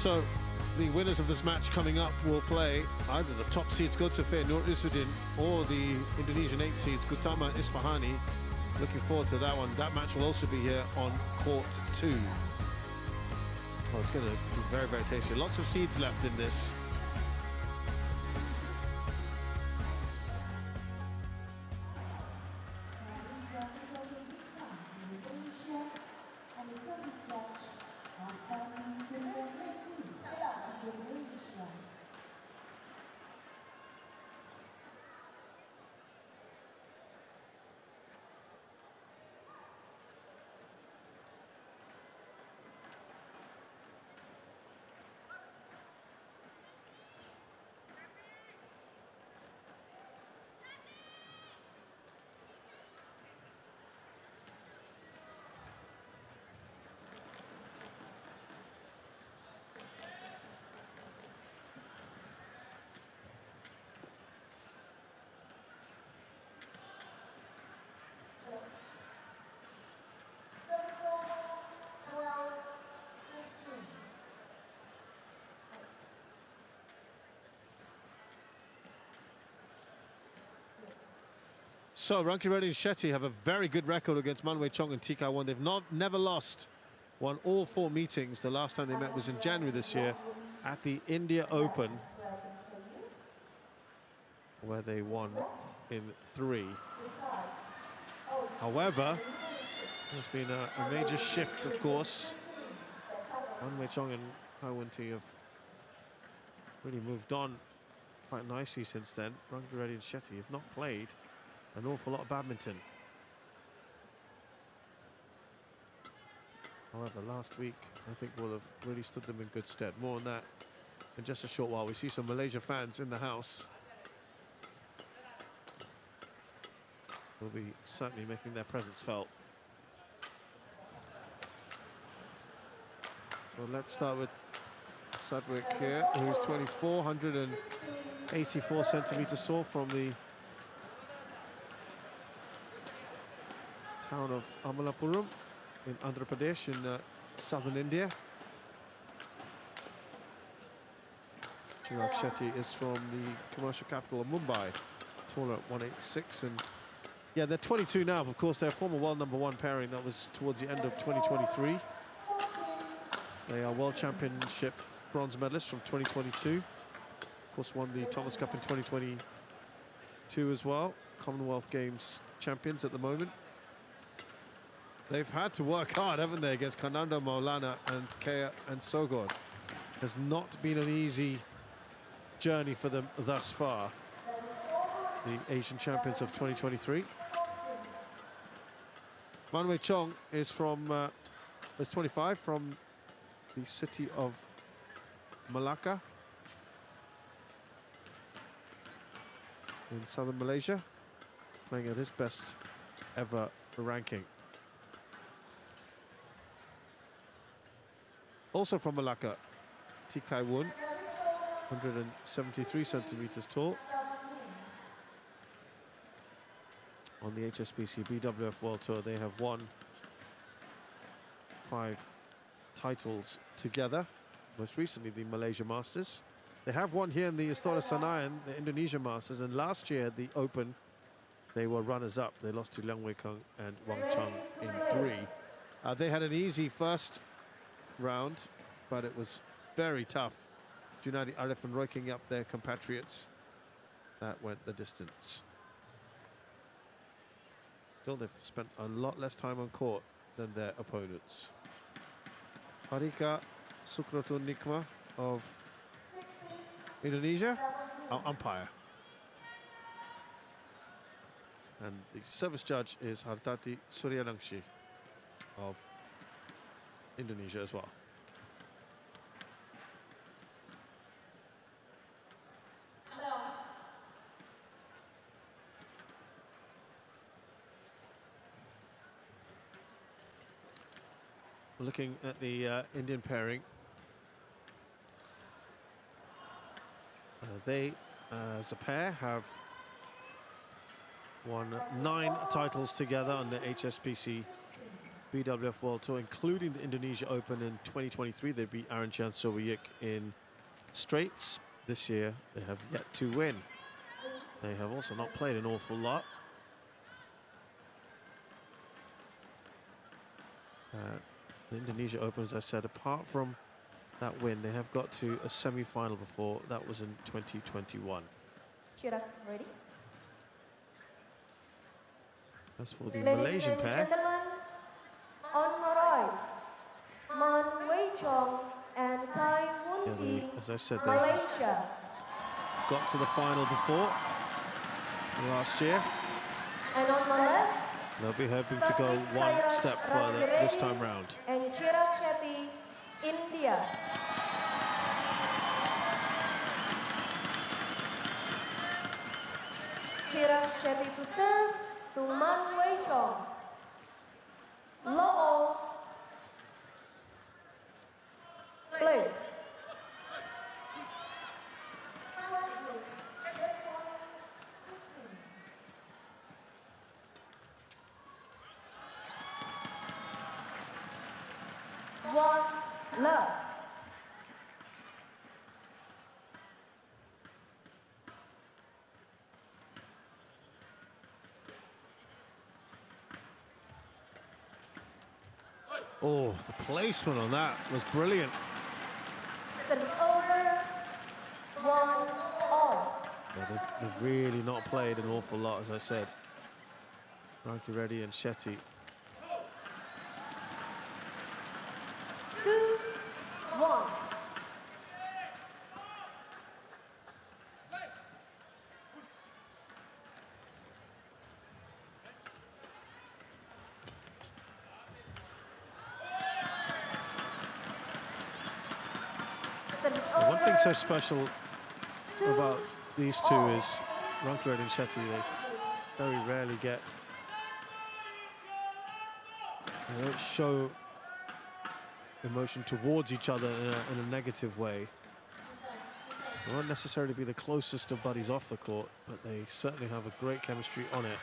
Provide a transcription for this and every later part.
So the winners of this match coming up will play either the top seeds Godsafir Nur Isudin or the Indonesian 8 seeds Gutama Isfahani. Looking forward to that one. That match will also be here on court 2. Oh, it's going to be very, very tasty. Lots of seeds left in this. So Rankireddy and Shetty have a very good record against Man Wei Chong and TK1. They've never lost. Won all 4 meetings. The last time they met was in January this year at the India Open, where they won in 3. However, there's been a major shift, of course. Man Wei Chong and Kaiwunti have really moved on quite nicely since then. Rankireddy and Shetty have not played an awful lot of badminton. However, last week I think will have really stood them in good stead. More on that in just a short while. We see some Malaysia fans in the house. Will be certainly making their presence felt. So let's start with Sadwick here, who's 24, 184 centimeters tall, from the town of Amalapuram in Andhra Pradesh in southern India. Chirag Shetty is from the commercial capital of Mumbai, taller at 186, and yeah, they're 22 now. Of course, they're former world #1 pairing. That was towards the end of 2023. They are World Championship bronze medalists from 2022. Of course, won the Thomas Cup in 2022 as well. Commonwealth Games champions at the moment. They've had to work hard, haven't they, against Kananda Maulana and Kea and Sogod. Has not been an easy journey for them thus far, the Asian champions of 2023. Man Wei Chong is from, is 25, from the city of Malacca in southern Malaysia, playing at his best ever ranking. Also from Malacca, TK Wun, 173 centimeters tall. On the HSBC BWF World Tour, they have won 5 titles together. Most recently, the Malaysia Masters. They have won here in the Istora Senayan, the Indonesia Masters, and last year, the Open, they were runners-up. They lost to Leong Wei Kung and Wang Chung in 3. They had an easy first round, but it was very tough. Junadi Arif and Roy King up, their compatriots. That went the distance. Still, they've spent a lot less time on court than their opponents. Harika Sukratun Nikma of Indonesia, our umpire. And the service judge is Hartati Suryanangshi of Indonesia as well. Looking at the Indian pairing, they as a pair have won 9 titles together on the HSBC BWF World Tour, including the Indonesia Open in 2023. They beat Arantjan Sowiec in straights. This year, they have yet to win. They have also not played an awful lot. The Indonesia Open, as I said, apart from that win, they have got to a semi-final before. That was in 2021. Chirag, ready? As for the Ladies Malaysian and pair, gentlemen, on my right, Man Wei Chong and Kai Wundi, as I said, they Malaysia. got to the final before last year. And on my left, They'll be hoping to go one step further this time round. And Shetty, India. Shetty to serve to Man Wei Chong. Low. Play. One love. Oh, the placement on that was brilliant. Service over. 1-all. Yeah, they've really not played an awful lot, as I said. Rankireddy and Shetty. 2-1. One thing so special about these two is Rankireddy and Shetty, they very rarely they don't show emotion towards each other in a negative way. They won't necessarily be the closest of buddies off the court, but they certainly have a great chemistry on it.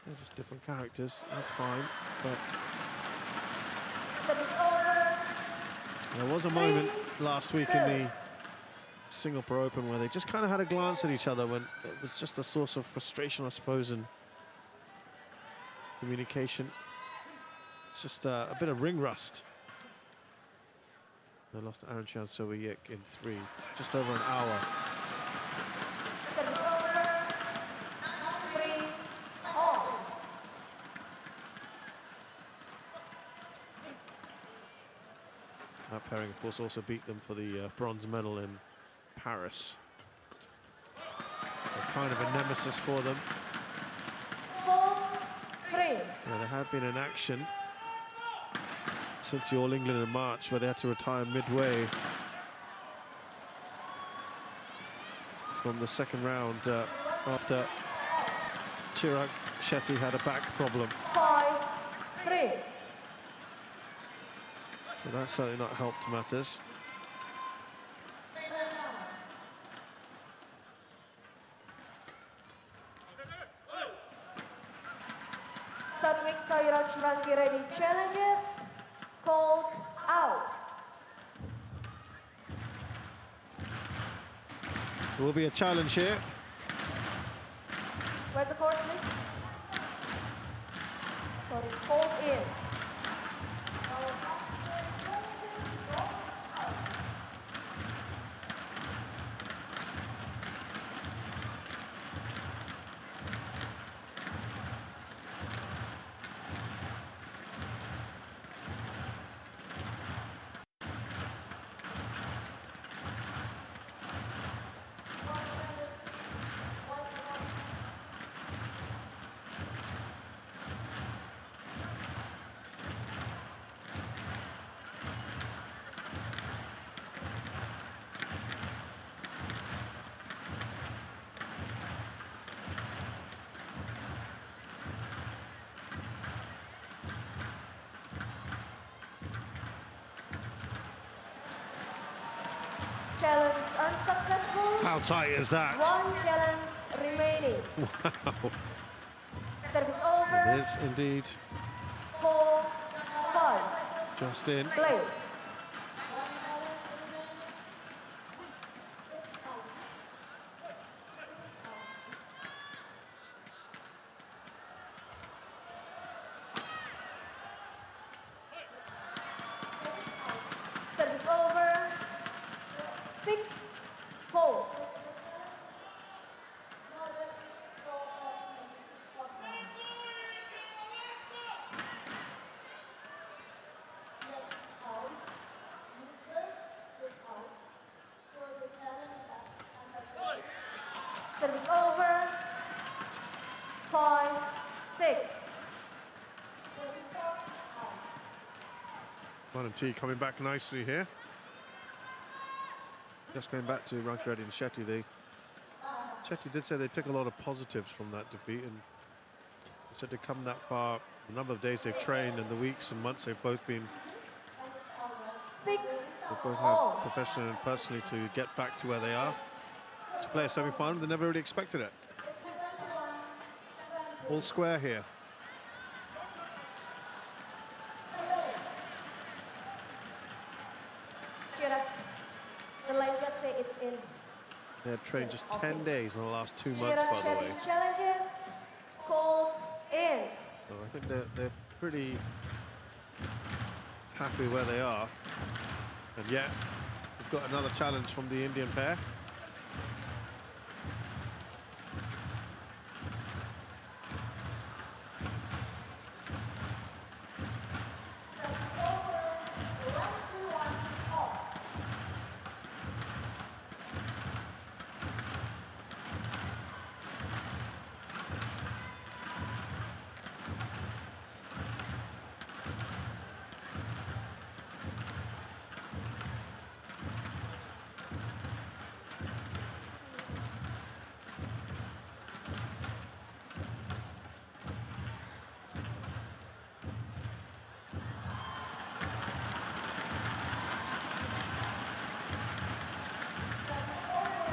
They're just different characters, that's fine, but there was a moment last week in the Singapore Open where they just kind of had a glance at each other when it was just a source of frustration, I suppose, and communication. It's just a bit of ring rust. They lost to Arantjan Sowiec in 3, just over an hour. That pairing, of course, also beat them for the bronze medal in Paris. So kind of a nemesis for them. 4-3. Yeah, there have been an action since the All England in March where they had to retire midway from the second round after Chirag Shetty had a back problem. 5-3. So that's certainly not helped matters. Rankireddy challenges called out. There will be a challenge here. Where the court, please? Sorry, called in. Challenge unsuccessful. How tight is that? One challenge remaining. Wow. Service over. over. It is indeed 4-5. just in. Play. Service over. 6-4. Service over. 5-6. One and T coming back nicely here. Just going back to Rankireddy and Shetty, Shetty did say they took a lot of positives from that defeat, and they said to come that far, the number of days they've trained and the weeks and months they've both been, 6 they've both all. had professionally and personally to get back to where they are. To play a semi-final, they never really expected it. All square here. The line judge say it's in. They had trained just 10 days in the last 2 months, Shira by the way. challenges called in. So I think they're pretty happy where they are. And yet, we've got another challenge from the Indian pair.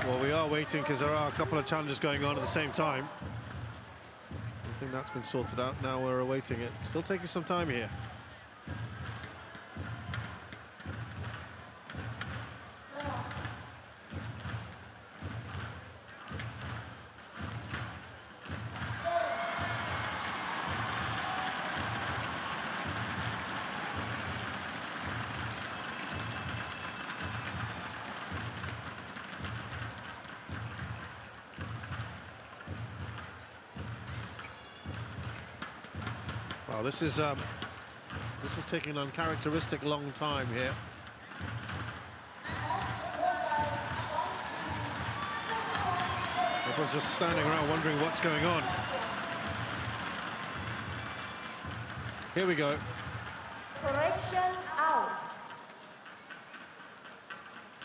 Well, we are waiting because there are a couple of challenges going on at the same time. I think that's been sorted out. Now we're awaiting it. Still taking some time here. Well, this is taking an uncharacteristic long time here. Everyone's just standing around wondering what's going on. Here we go. Correction out.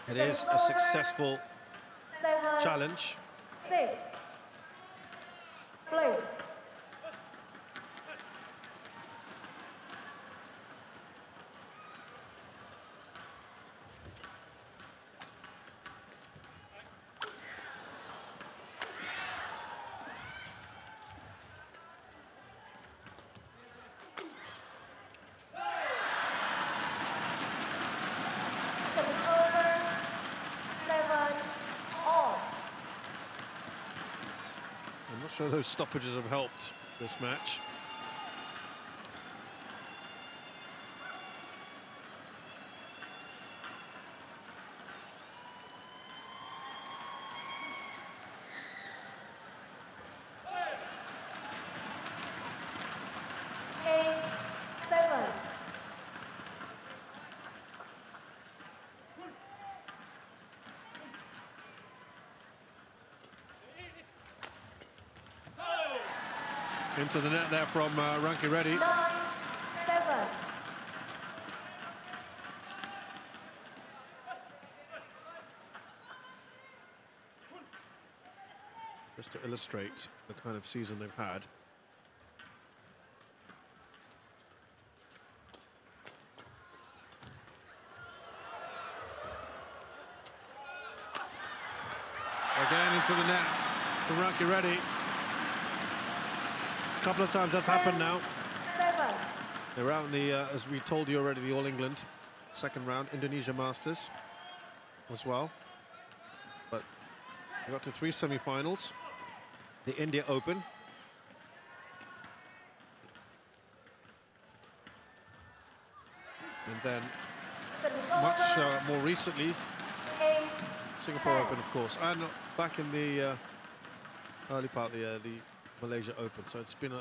It is a successful 7, challenge. 6. Play. I'm not sure those stoppages have helped this match. Into the net there from Rankireddy. 9-7. Just to illustrate the kind of season they've had. Again into the net from Rankireddy. A couple of times that's happened now. 7. They're out in the, as we told you already, the All England second round, Indonesia Masters as well. But they got to 3 semi-finals. The India Open. And then much more recently, 8. Singapore Open, of course, and back in the early part of the Malaysia Open. So it's been a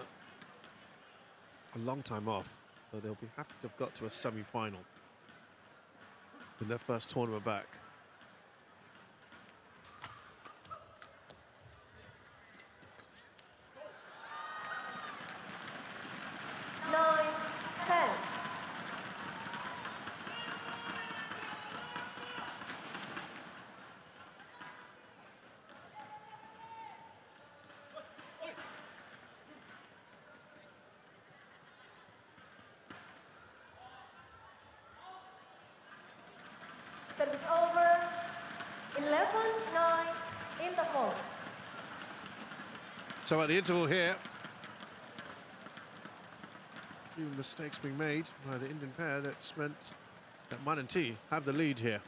long time off. So they'll be happy to have got to a semi-final in their first tournament back. Service over. 11-9 interval. So at the interval here, a few mistakes being made by the Indian pair. That's meant that Man and T have the lead here.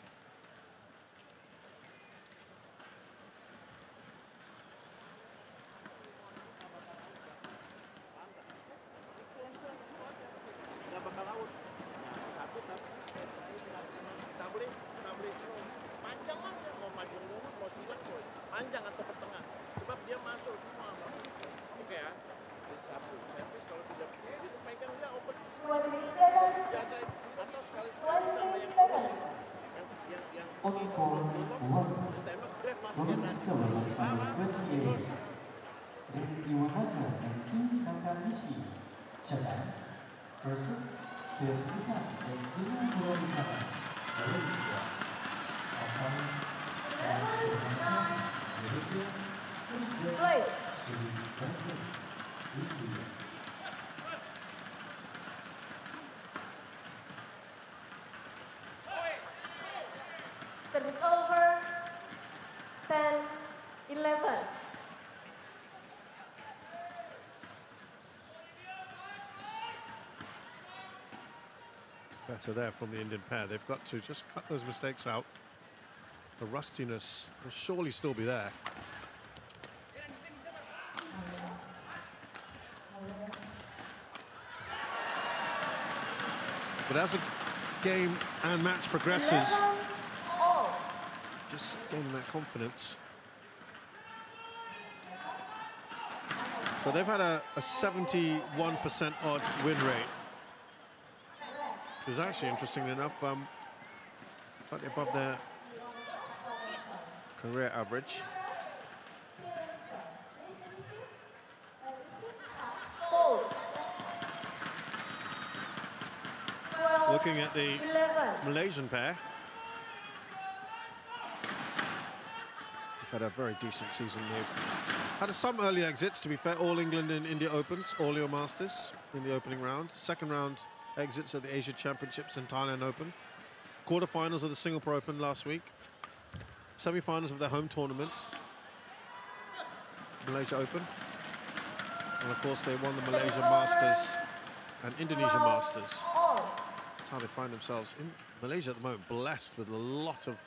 Japan versus Vietnam dan Timur Malaysia. Play. Service over. 10-11. Better there from the Indian pair. They've got to just cut those mistakes out. The rustiness will surely still be there. But as the game and match progresses, just gaining that confidence. So they've had a 71% odd win rate. Which is actually, interestingly enough, slightly above their career average. Looking at the 11. Malaysian pair, they've had a very decent season. They've had some early exits, to be fair. All England and India Opens, all your Masters in the opening round. Second round exits at the Asia Championships and Thailand Open. Quarterfinals of the Singapore Open last week. Semi-finals of their home tournament, Malaysia Open. And of course they won the Malaysia Masters and Indonesia Masters. That's how they find themselves in Malaysia at the moment, blessed with a lot of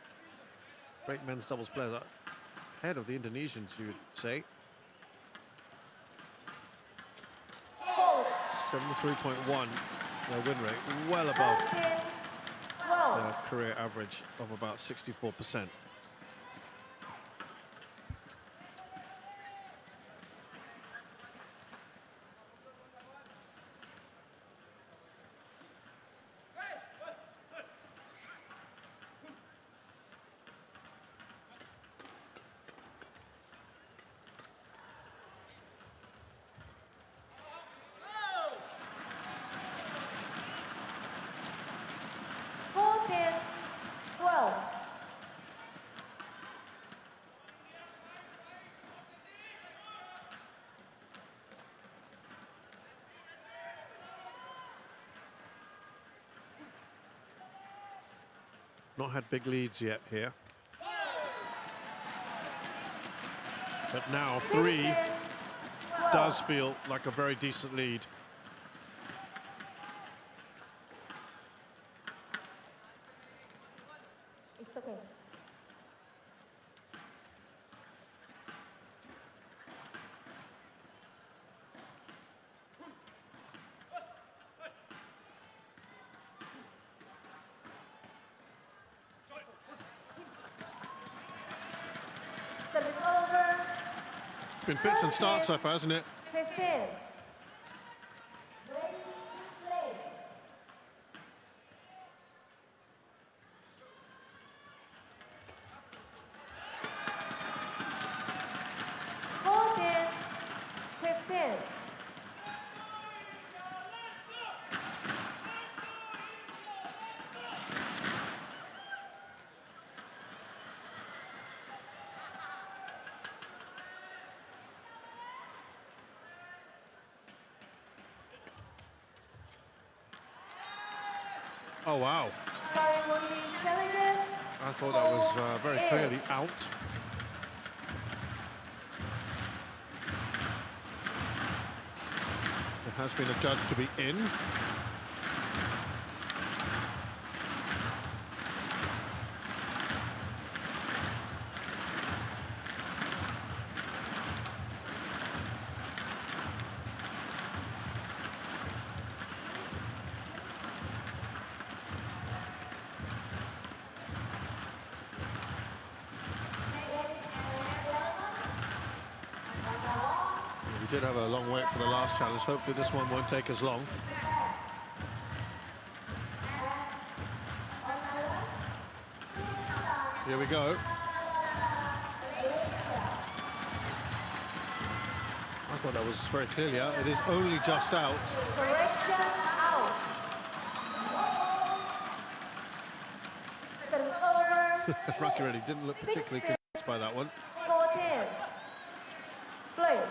great men's doubles players. Ahead of the Indonesians, you would say. 73.1. Their win rate, well above their career average of about 64%. Not had big leads yet here. But now 3 does feel like a very decent lead. It's okay. Service over. It's been fits and starts so far, hasn't it? 15. Ready, play. 14, 15. Oh, wow. Challenges. I thought that was very clearly out. It has been adjudged to be in. We did have a long wait for the last challenge. Hopefully this one won't take as long. Here we go. I thought that was very clearly out. It is only just out. Correction out. Service over. Rankireddy didn't look particularly convinced by that one. 14. Play.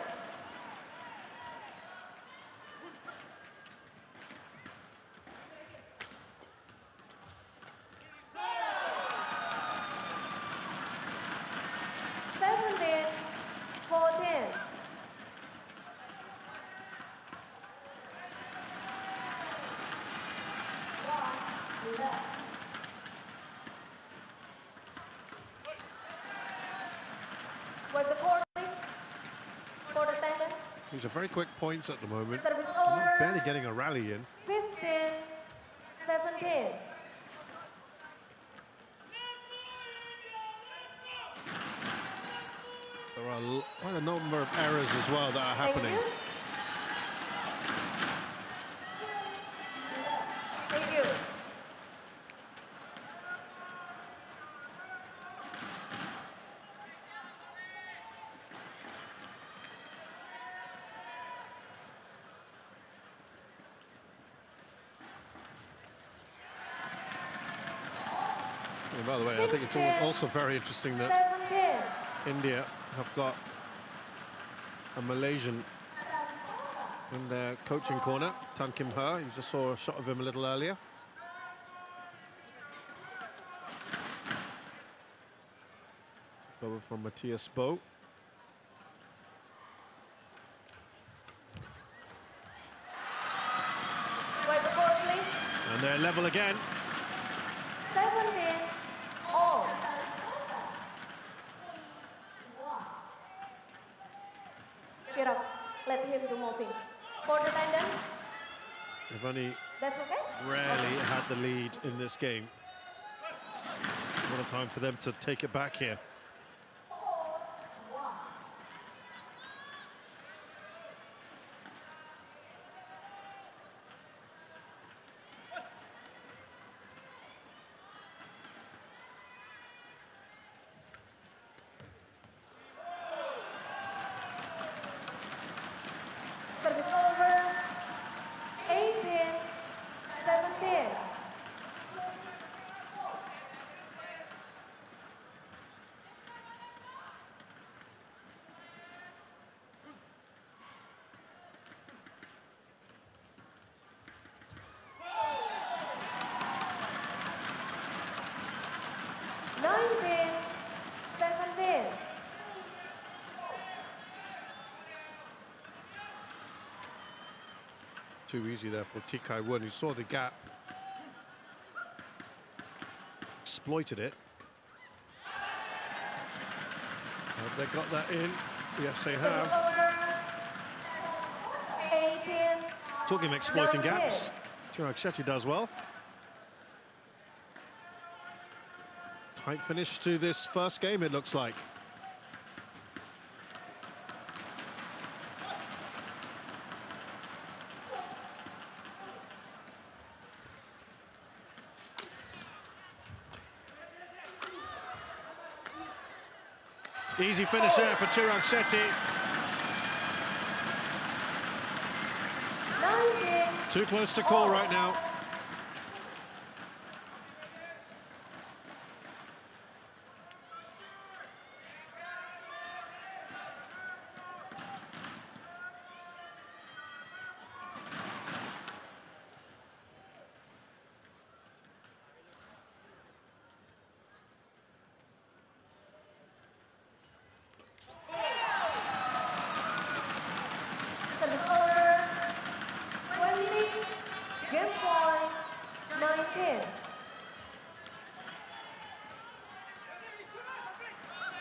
With the court, please. Court attendant. These are very quick points at the moment. Service Not over. barely getting a rally in. 15, 17. There are quite a number of errors as well that are happening. Thank you. And by the way, I think it's also very interesting that 17. India have got a Malaysian in their coaching corner, Tan Kim Her. You just saw a shot of him a little earlier. Took over from Matthias Bo. Wait the court, please. And they're level again. 17 all. Cheer up. Let him do mopping. Court attendant. They've only That's okay? rarely had the lead in this game. What a time for them to take it back here. Service over. 18, 17. too easy there for T.Kai Won, who saw the gap, exploited it. Have they got that in? Yes, they have. Talking of exploiting gaps, Shetty does well. Tight finish to this first game, it looks like. Easy finish there for Shetty. Too close to call right now.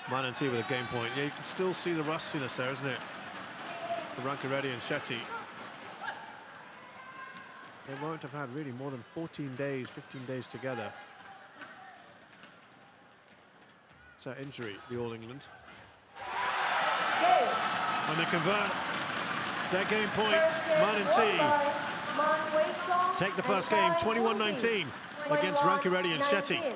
Mananti with a game point. Yeah, you can still see the rustiness there, isn't it? For Rankireddy and Shetty. They won't have had really more than 14 days, 15 days together. It's that injury, the All England. And they convert their game point. Mananti take the first game, 21-19 against Rankireddy and Shetty.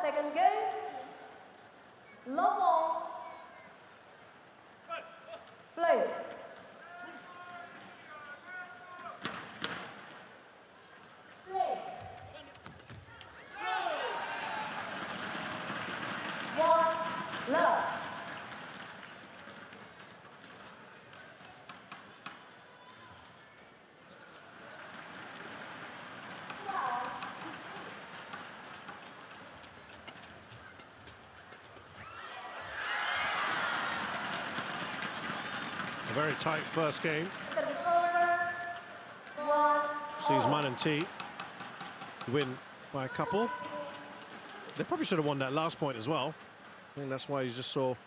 Second game, level, play. Play. 1 love. Very tight first game. Sees Mananti win by a couple. They probably should have won that last point as well. I think that's why you just saw a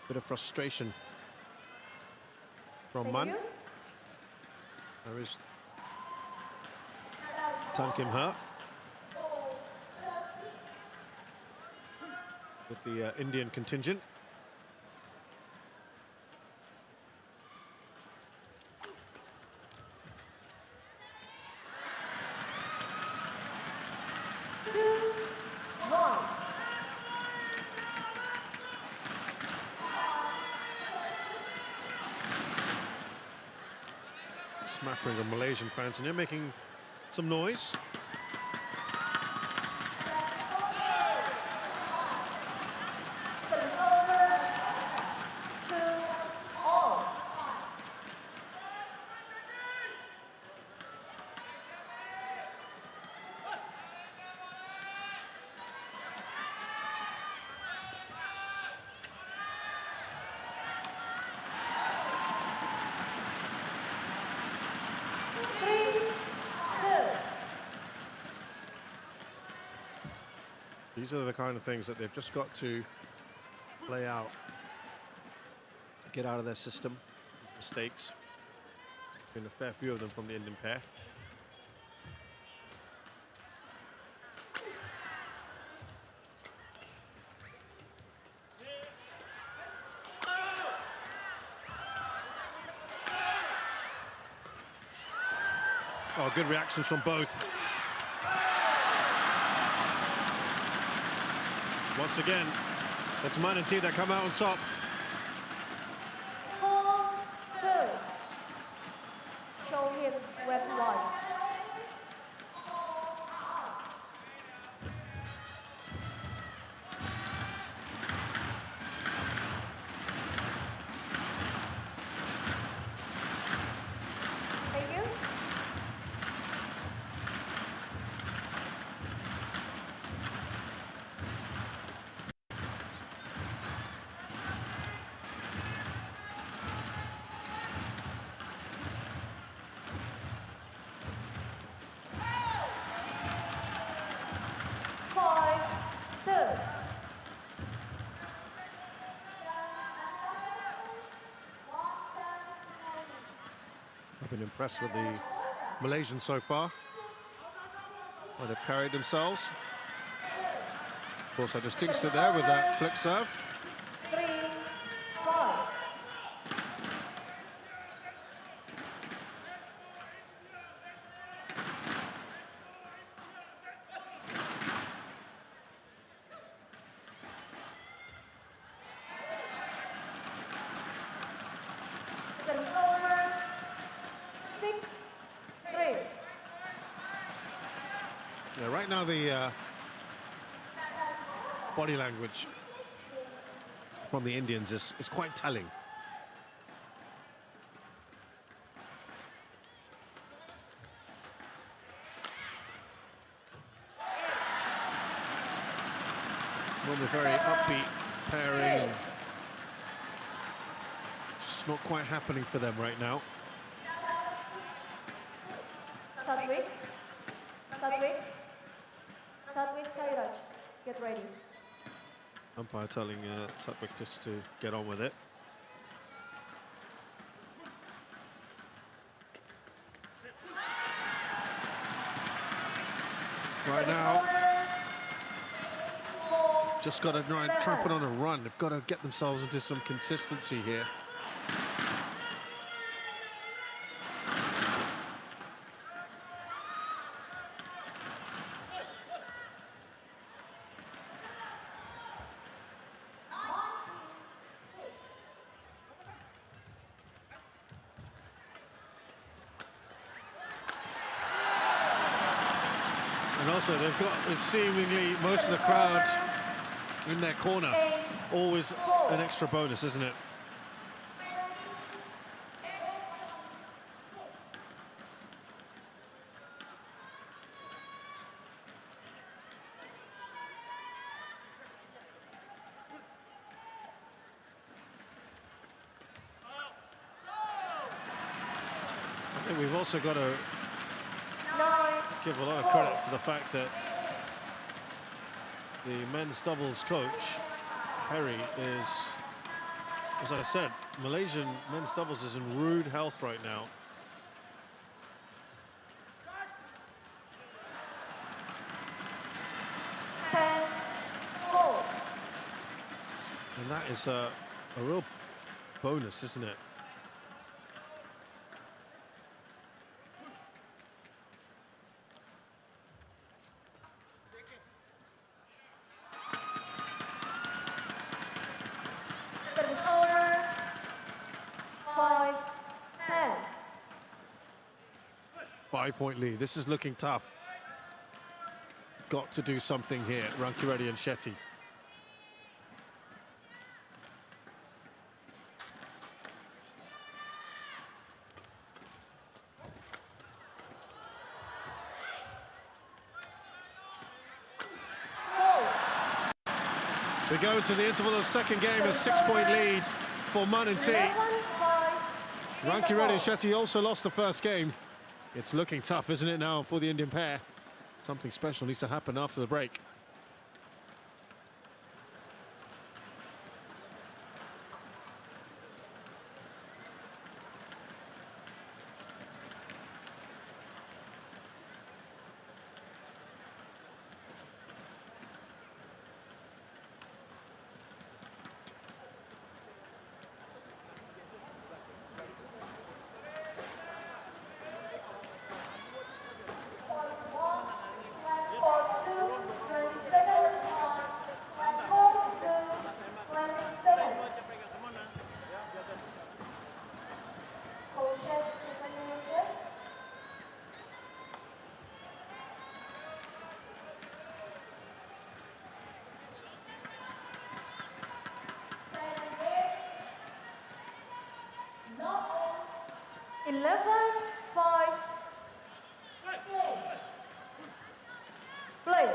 bit of frustration from Man. There is Tan Kim Ha with the Indian contingent. smattering of Malaysian fans, and they're making some noise. These are the kind of things that they've just got to play out, get out of their system, mistakes. Been a fair few of them from the Indian pair. Oh, good reactions from both. Once again, it's Man and T that come out on top. 4-2. Show him where to lie. Thank you. I've been impressed with the Malaysians so far. Well, they've carried themselves. Of course, I just jinxed it there with that flick serve. 3-5. Yeah, right now the body language from the Indians is quite telling. One with very upbeat pairing, and it's just not quite happening for them right now. Satwik, Sairaj, get ready. Umpire telling Satwik just to get on with it. Right now, just got to try and put on a run. They've got to get themselves into some consistency here. And also, they've got seemingly most of the crowd in their corner. Always an extra bonus, isn't it? I think we've also got to give a lot of credit for the fact that the men's doubles coach, Harry, is, as I said, Malaysian men's doubles is in rude health right now. And that is a real bonus, isn't it? 5-point lead. This is looking tough. Got to do something here, Rankireddy and Shetty. We go to the interval of second game, a 6-point lead for Man and T. Rankireddy and Shetty also lost the first game. It's looking tough, isn't it, now for the Indian pair? Something special needs to happen after the break. Play.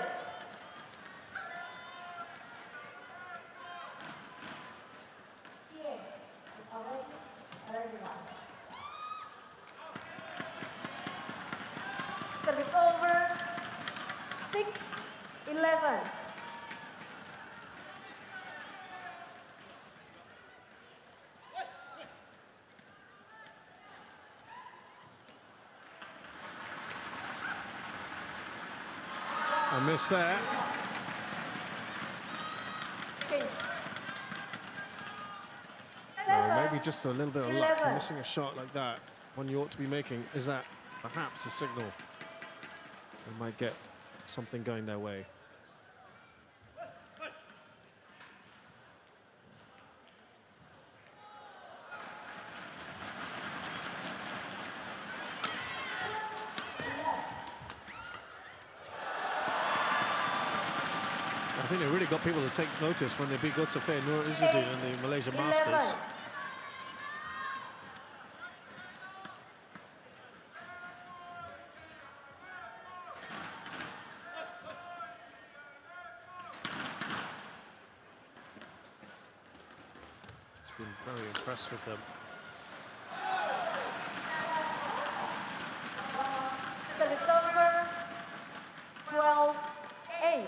Service over. 6-11. I missed that. Change. Maybe just a little bit of luck. Missing a shot like that, one you ought to be making. Is that perhaps a signal? They might get something going their way. I think they really got people to take notice when they beat Gotsafe Nur Izzuddin in the Malaysia Masters. It's been very impressed with them. Service over. 12-8.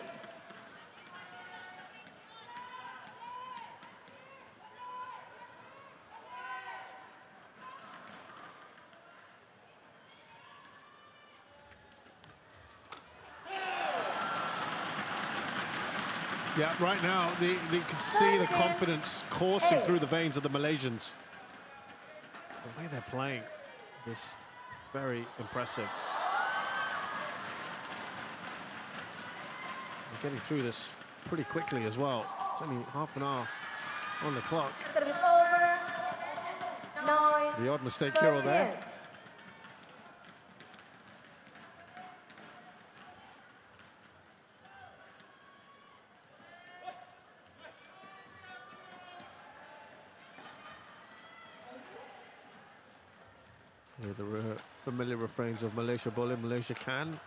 Yeah, right now, you can see the confidence coursing through the veins of the Malaysians. The way they're playing is very impressive. They're getting through this pretty quickly as well. It's only half an hour on the clock. Service over. 9. The odd mistake here or there. Hear the familiar refrains of Malaysia bowling, Malaysia can.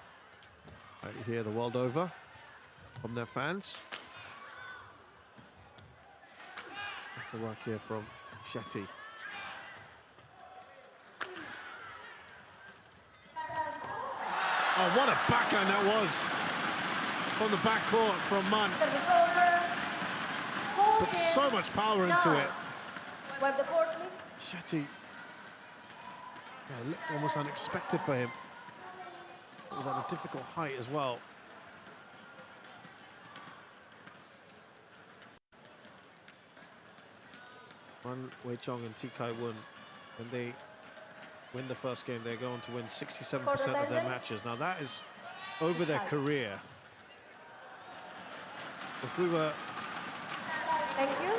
Right, you hear the world over from their fans. Better work here from Shetty. Oh, what a backhand that was from the backcourt from Man. Put so much power into it. Wipe the court, please. Shetty. Yeah, it looked almost unexpected for him. It was at a difficult height as well. Wei Chong and T Kai Wun, when they win the first game, they're going to win 67% of their matches. Now that is over their career. If we were Thank you.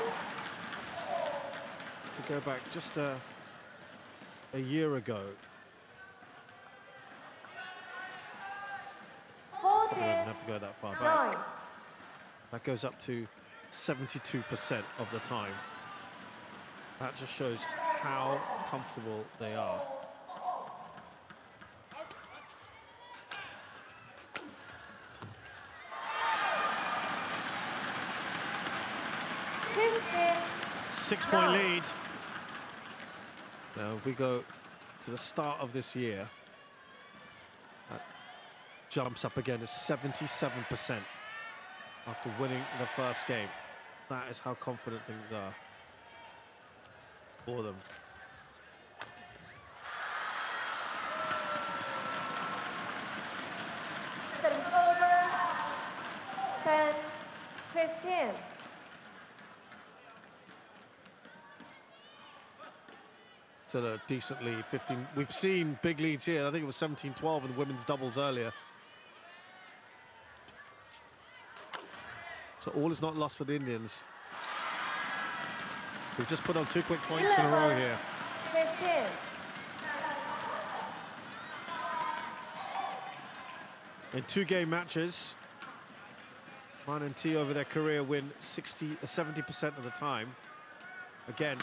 to go back just a year ago, don't even have to go that far 9. back. That goes up to 72% of the time. That just shows how comfortable they are. Six-point lead. Now, if we go to the start of this year, that jumps up again to 77% after winning the first game. That is how confident things are for them. Service over. 10-15. Still a decent lead, 15. We've seen big leads here. I think it was 17-12 in the women's doubles earlier. So all is not lost for the Indians. We've just put on 2 quick points in a row here. 15. In 2-game matches, Man and T over their career win 70% of the time. Again,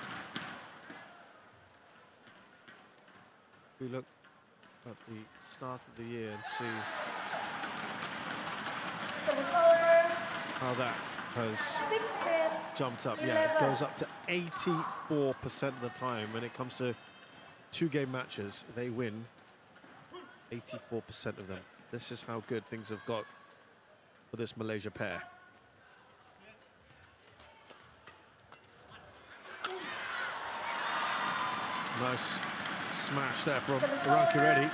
we look at the start of the year and see how that has 16. jumped up. Yeah, it goes up to 84% of the time when it comes to 2-game matches. They win 84% of them. This is how good things have got for this Malaysia pair. Nice smash there from Rankireddy.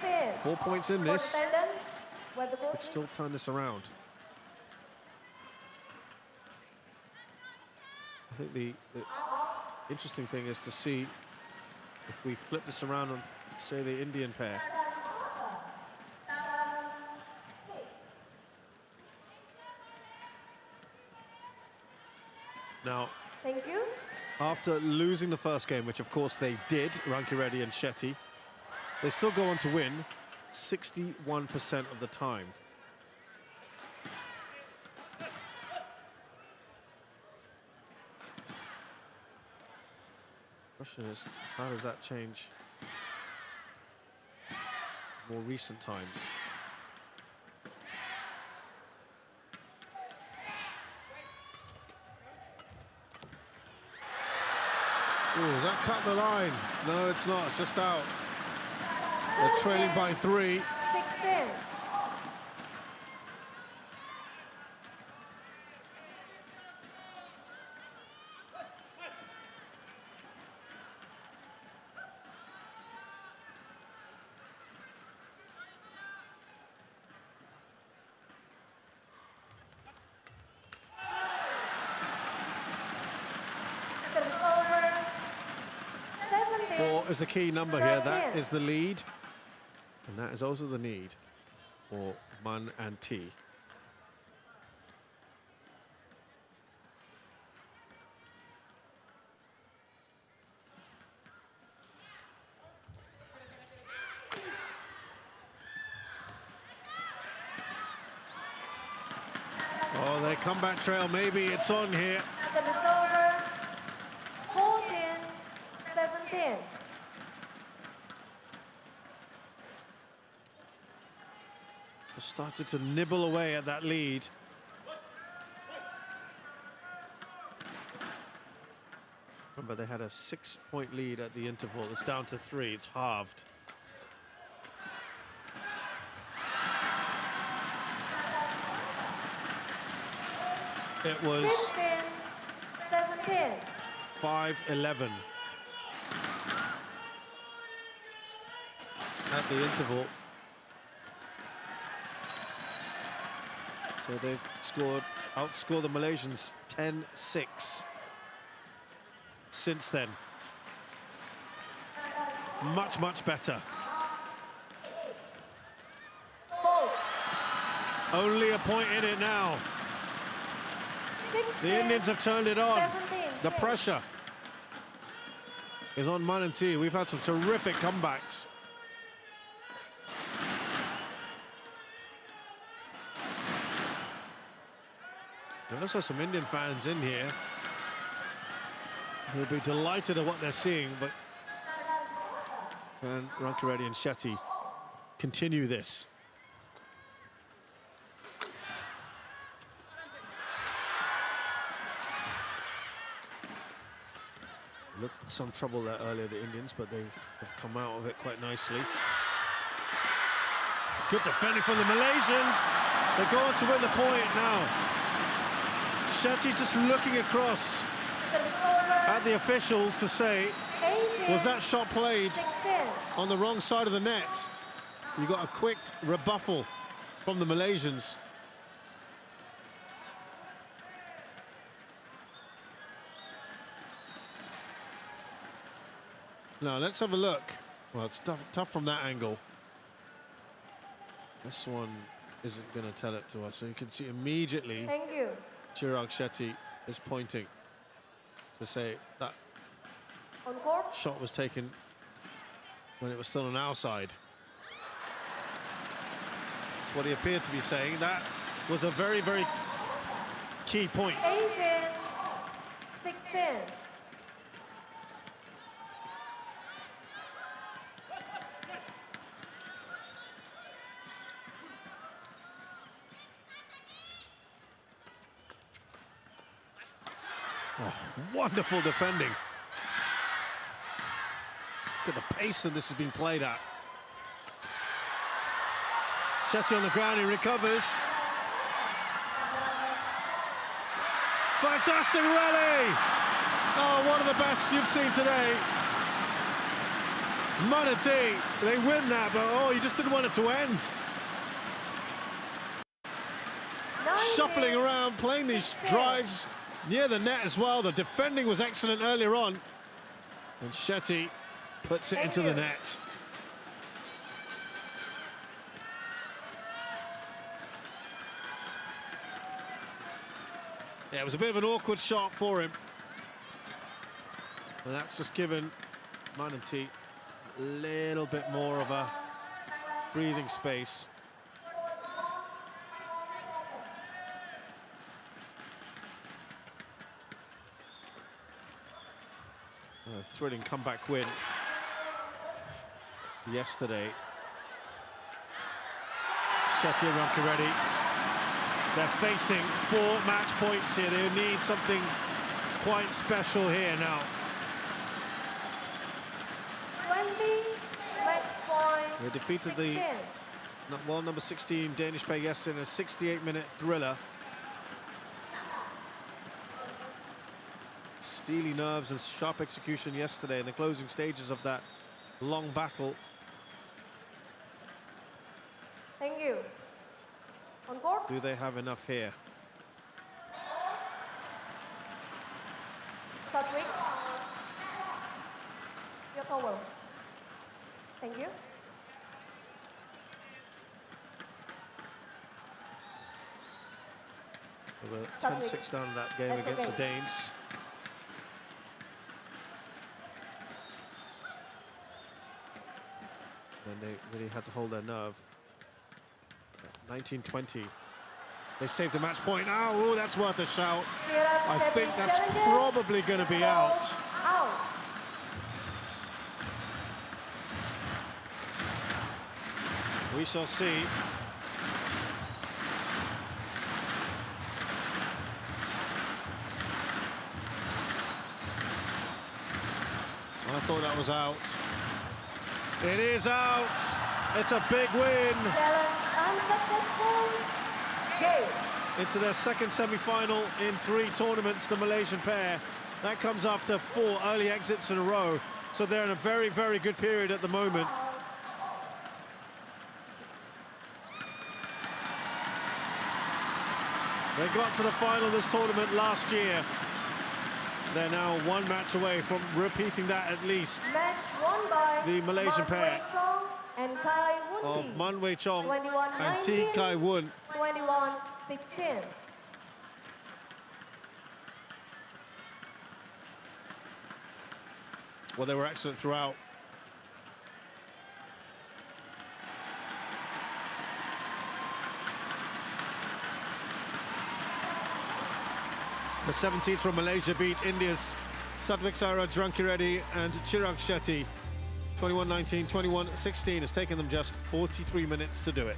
12-16. 4 points in this. Where the Could still turn this around. I think the interesting thing is to see if we flip this around and say the Indian pair. Now, Thank you. after losing the first game, which of course they did, Rankireddy and Shetty, they still go on to win 61% of the time. Question is, how does that change more recent times? Oh, does that cut the line? No, it's not. It's just out. They're trailing by 3. 16. Service over. 17. 4 is the key number here. That is the lead. And that is also the need for Man and T. Oh, their comeback trail, maybe it's on here. Service over. 14-17. Started to nibble away at that lead. Remember, they had a 6-point lead at the interval. It's down to 3. It's halved. It was 15-17. 5-11 at the interval. So they've outscored the Malaysians 10-6 since then. Much, much better. Ball. Only a point in it now. 16, The Indians have turned it on. 17. The pressure is on Man and T. We've had some terrific comebacks. There are also some Indian fans in here who'll be delighted at what they're seeing, but can Rankireddy and Shetty continue this? Looked at some trouble there earlier, the Indians, but they have come out of it quite nicely. Good defending from the Malaysians. They're going to win the point now. Shetty's just looking across at the officials to say, was that shot played on the wrong side of the net? You got a quick rebuffal from the Malaysians. Now let's have a look. Well, it's tough from that angle. This one isn't going to tell it to us. So you can see immediately Thank you. Chirag Shetty is pointing to say that On court. shot was taken when it was still on our side. That's what he appeared to be saying. That was a very, very key point. 18, 16. Oh, wonderful defending. Look at the pace that this has been played at. Shetty on the ground, he recovers. Fantastic rally! Oh, one of the best you've seen today. Manatee, they win that, but oh, you just didn't want it to end. Shuffling around, playing these drives near the net as well. The defending was excellent earlier on. And Shetty puts it into the net. Yeah, it was a bit of an awkward shot for him. And that's just given Manatee a little bit more of a breathing space. A thrilling comeback win yesterday. Shetty and Rankireddy, they're facing 4 match points here. They need something quite special here now. 20 match point. They defeated 16. the world number 16 Danish pair yesterday in a 68-minute thriller. Steely nerves and sharp execution yesterday in the closing stages of that long battle. Thank you. On court. Do they have enough here? Satwik. Your power. Thank you. They were 10-6 down in that game That's against okay. the Danes. And they really had to hold their nerve. 19-20. They saved a match point. Oh, that's worth a shout. I think that's probably going to be out. Out. We shall see. I thought that was out. It is out. It's a big win. Challenge unsuccessful. Game. Into their second semi-final in 3 tournaments, the Malaysian pair. That comes after 4 early exits in a row. So they're in a very, very good period at the moment. They got to the final of this tournament last year. They're now 1 match away from repeating that at least. Match won by The Malaysian pair and Kai of Wunti. Man Wei Chong 21-19, and T Kai Wun. 21-16. Well, they were excellent throughout. The 17s from Malaysia beat India's Satvik Sairaj, Rankireddy and Chirag Shetty. 21-19, 21-16. It's taken them just 43 minutes to do it.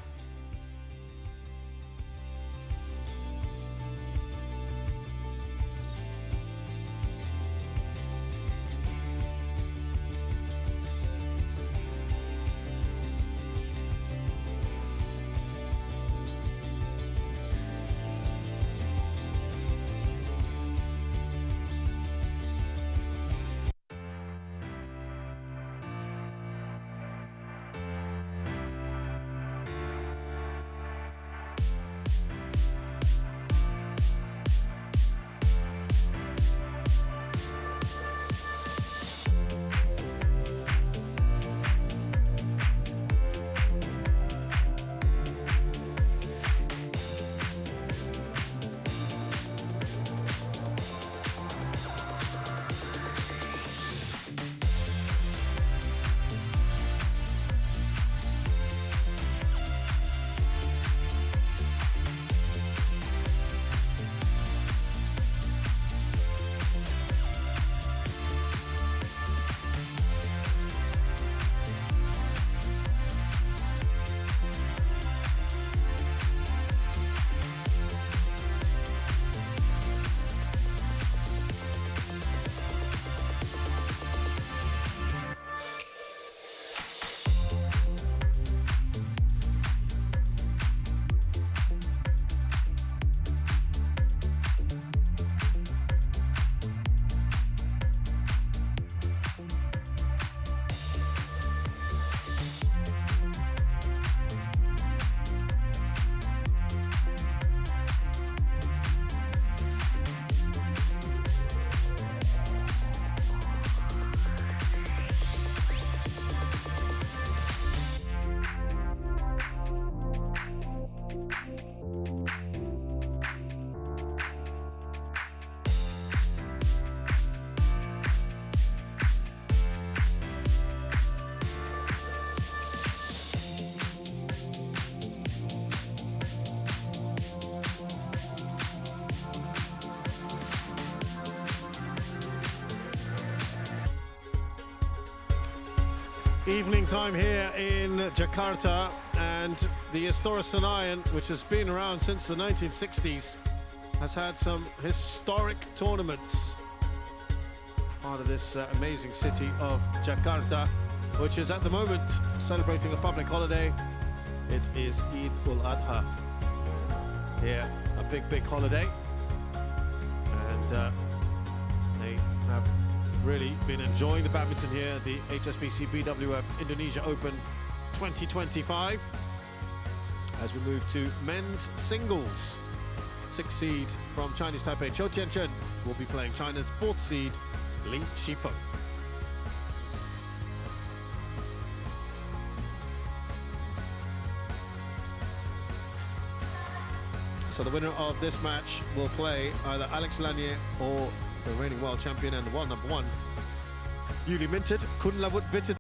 Evening time here in Jakarta, and the Istora Senayan, which has been around since the 1960s, has had some historic tournaments. Part of this amazing city of Jakarta, which is at the moment celebrating a public holiday. It is Eid ul-Adha. Here, a big holiday, and they have really been enjoying the badminton here, the HSBC BWF Indonesia Open 2025. As we move to men's singles, 6th seed from Chinese Taipei, Chou Tianchen, will be playing China's 4th seed, Li Shifeng. So the winner of this match will play either Alex Lanier or the reigning world champion and the world #1, newly minted Kunlavut Vitted.